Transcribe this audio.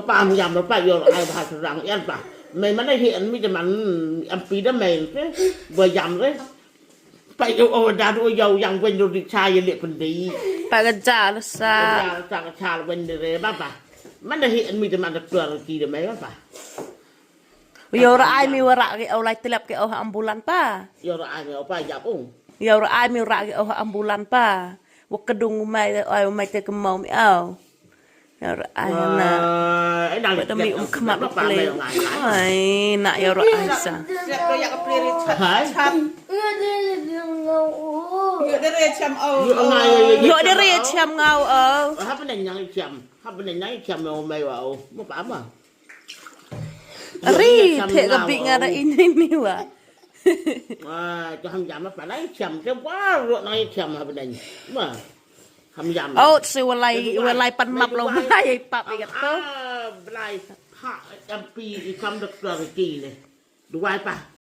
pa am yam pa yo ai ba rang yan pa màyมันได้เห็นมีแต่มันอันปีได้ไหมเบอร์ยำเลยไปดูโอดาดูยาวยังเป็นดูดิชายเรียกคนดี Pak kerja lah sa. จากชาเป็นเรื่องบ้าป่ะมันได้เห็นมีแต่มันตัวกี่ได้ไหมบ้าป่ะ Yo ra ai mi wara ke au lai telap ke au ambulan pa. ยอดอะไรเอาไปยับอุ้ง Yo ra ai mi wara ke au ambulan pa. Wa kedung mai ai mai te kemau mi au. Yo ra ai na. ไอ้นาง Pada mi kemat lo ple. Ai nak yo ra ai sa. Siap kau yang kepiri cam. Nggak ada recam oh. Yo ada re cham ngau au. ถ้าเป็นยังเข็มถ้าเป็นยังเข็มเอาไม่ว่าไม่ป่ะมั้ง Ri te ka bi ngara ini ni wa. จะทำยำมาป่ะได้เข็มจะว่าเรื่องนั้นเข็มถ้าเป็นยังมาทำยำ Oh si walai pan map lo mai pap i ka to. ลายผ้าจำปีคำตะกร้อกี่เลยดูไว้ป่ะ